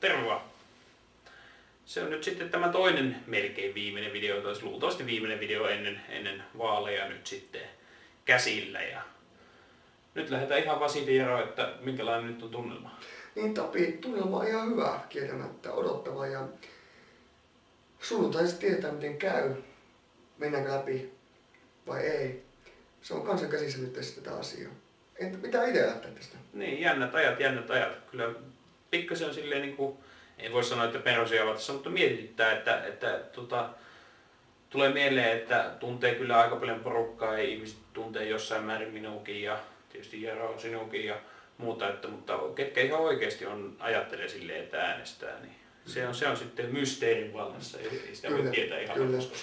Tervetuloa! Se on nyt sitten tämä toinen melkein viimeinen video, tai luultavasti viimeinen video ennen vaaleja nyt sitten käsillä. Ja nyt lähdetään ihan vaan siitä Jaro, että minkälainen nyt on tunnelma. Niin Tapi, tunnelma on ihan hyvä, kieltämättä odottava ja sunnuntaisesti tietää miten käy, mennäänkö läpi vai ei. Se on kansan käsissä nyt tätä asiaa. Entä mitä itse ajattelet tästä? Niin, jännät ajat. Kyllä pikkasen on silleen niin kuin, ei voi sanoa, että perosia ovat tässä, mutta mietityttää, että tulee mieleen, että tuntee kyllä aika paljon porukkaa ja ihmiset tuntee jossain määrin minuukin ja tietysti Jaro sinukin ja muuta, mutta ketkä ihan oikeasti ajattelee silleen, että äänestää, niin se on sitten mysteerin vallassa, ei sitä voi tietää ihan varmasti.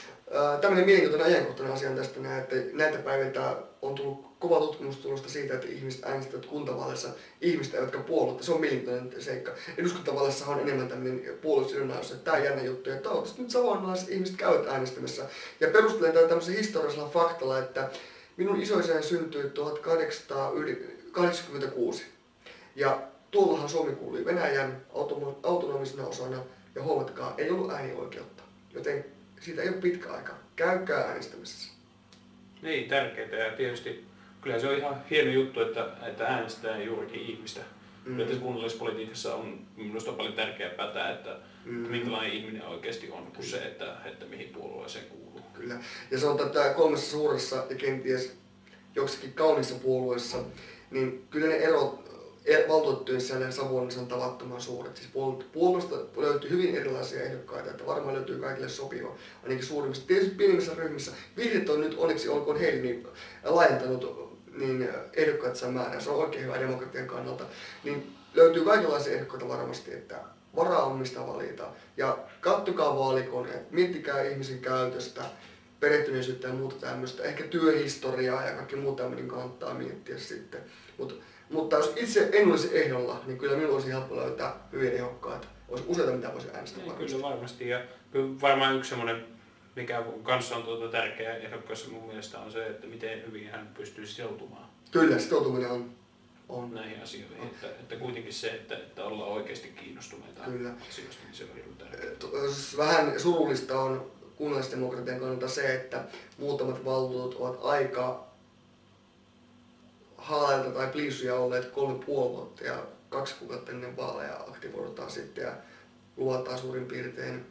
Tämmöinen mielenkiintoinen ajankohtainen asia on tästä että näitä päiviltä on tullut kova tutkimustulosta siitä, että ihmiset äänestävät kuntavaaleissa ihmistä, jotka puolueet. Se on mielenkiintoinen seikka. Eduskuntavaaleissa on enemmän tämmöinen puoluesidonnaisuus, että tämä on jännä juttu. Että nyt samanlaiset ihmiset käyvät äänestämässä. Ja perustelen tällä tämmöisellä historiallisella faktalla, että minun isoisäni syntyi 1886. Ja tuollahan Suomi kuului Venäjän autonomisena osana ja huomatkaa, ei ollut äänioikeutta. Joten siitä ei ole pitkä aika. Käykää äänestämässä. Niin, tärkeää ja tietysti kyllä se on ihan hieno juttu, että äänestetään juurikin ihmistä. Kyllä kunnallispolitiikassa on minusta paljon tärkeämpää tämä, että minkälainen ihminen oikeasti on kuin se, että mihin puolueeseen kuuluu. Kyllä. Ja se on tätä kolmessa suuressa ja kenties joksikin kauniissa puolueessa, niin kyllä ne erot valtuutettujen sisällä Savonlinnassa on tavattoman suuret. Siis puolueesta löytyy hyvin erilaisia ehdokkaita, että varmaan löytyy kaikille sopiva, ainakin suurimmissa. Tietysti pienimmissä ryhmissä. Vihreät on nyt onneksi olkoon heille niin laajentanut niin ehdokkaita määrää. Se on oikein hyvä demokratian kannalta. Niin löytyy kaikenlaisia ehdokkaita varmasti, että varaa on mistä valita. Ja kattokaa vaalikoneet, miettikää ihmisen käytöstä, perehtyneisyyttä ja muuta tämmöistä. Ehkä työhistoriaa ja kaikki muuta tämmöinen kannattaa miettiä sitten. Mutta jos itse en olisi ehdolla, niin kyllä minun olisi helppo löytää hyviä ehdokkaita. Olisi useita, mitä voisi äänestää varmasti. Kyllä varmasti. Ja kyllä varmaan yksi semmoinen, mikä kanssa on tärkeä ehdokkaassa mun mielestä on se, että miten hyvin hän pystyy sitoutumaan. Kyllä, sitoutuminen on näihin asioihin. Että kuitenkin se, että ollaan oikeasti kiinnostuneita asioista, niin se on hirveän tärkeää. Vähän surullista on kunnallisdemokratian kannalta se, että muutamat valtuutetut ovat aika haalailta tai pliisuja olleet 3,5 vuotta ja 2 kuukautta ennen vaaleja aktivoidutaan sitten ja luvataan suurin piirtein.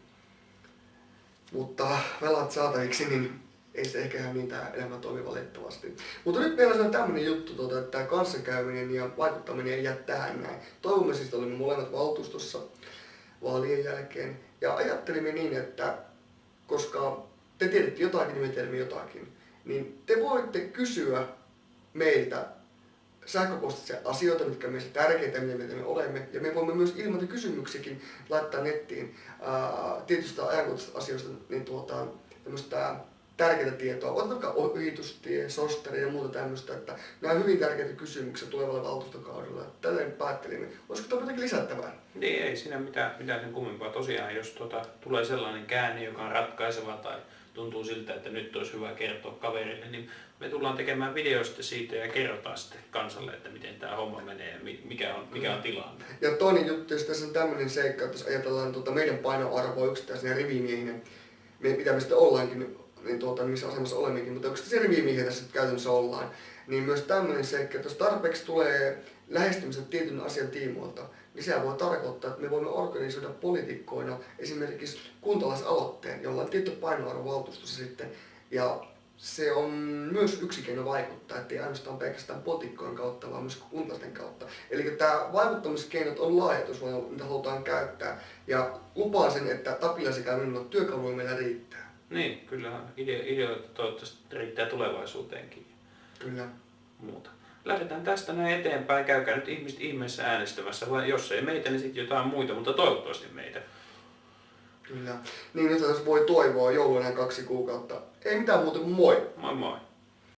Mutta velat saataviksi, niin ei se ehkä ihan niin tämä elämä toimi valitettavasti. Mutta nyt meillä on tämmöinen juttu, että tämä kanssakäyminen ja vaikuttaminen ei jää tähän näin. Toivomme siis, että olimme molemmat valtuustossa vaalien jälkeen. Ja ajattelimme niin, että koska te tiedätte jotakin, niin me tiedämme jotakin, niin te voitte kysyä meiltä sähköpostitse asioita, mitkä on meistä tärkeitä, mitä me olemme. Ja me voimme myös ilman kysymyksiäkin laittaa nettiin tietystä ajankohtaisista asioista niin tämmöistä tärkeää tietoa. Otetaan vaikka ohitustie, sosteri ja muuta tämmöistä. Että nämä on hyvin tärkeitä kysymyksiä tulevalle valtuustokaudella. Tälleen päättelimme. Olisiko tämä jotenkin lisättävää? Niin, ei siinä mitään sen kummempaa. Tosiaan, jos tulee sellainen käänne, joka on ratkaiseva tai tuntuu siltä, että nyt olisi hyvä kertoa kaverille, niin me tullaan tekemään videosta siitä ja kerrotaan sitten kansalle, että miten tämä homma menee ja mikä on tilanne. Ja toinen juttu, jos tässä on tämmöinen seikka, että jos ajatellaan meidän painoarvoa yksittäisenä rivimiehinä, mitä me sitten ollaankin, niin missä asemassa olemmekin, mutta yksittäisiä rivimiehiä tässä käytännössä ollaan, niin myös tämmöinen seikka, että jos tarpeeksi tulee lähestymisen tietyn asian tiimoilta, niin sehän voi tarkoittaa, että me voimme organisoida poliitikkoina esimerkiksi kuntalaisaloitteen, jolla on tietty painoarvo valtuustossa sitten. Ja se on myös yksi keino vaikuttaa, ettei ainoastaan pelkästään poliitikkojen kautta, vaan myös kuntalaisten kautta. Eli tämä vaikuttamiskeinot on laajat, jos niitä halutaan käyttää. Ja lupaan sen, että Tapilla sekä minulla työkaluja meillä riittää. Niin, kyllähän ideoita toivottavasti riittää tulevaisuuteenkin. Kyllä. Muuta. Lähdetään tästä näin eteenpäin. Käykää nyt ihmiset ihmeessä äänestämässä, vai jos ei meitä, niin sitten jotain muita, mutta toivottavasti meitä. Kyllä. Niin nyt voi toivoa joulun 2 kuukautta. Ei mitään muuta kuin moi! Moi moi!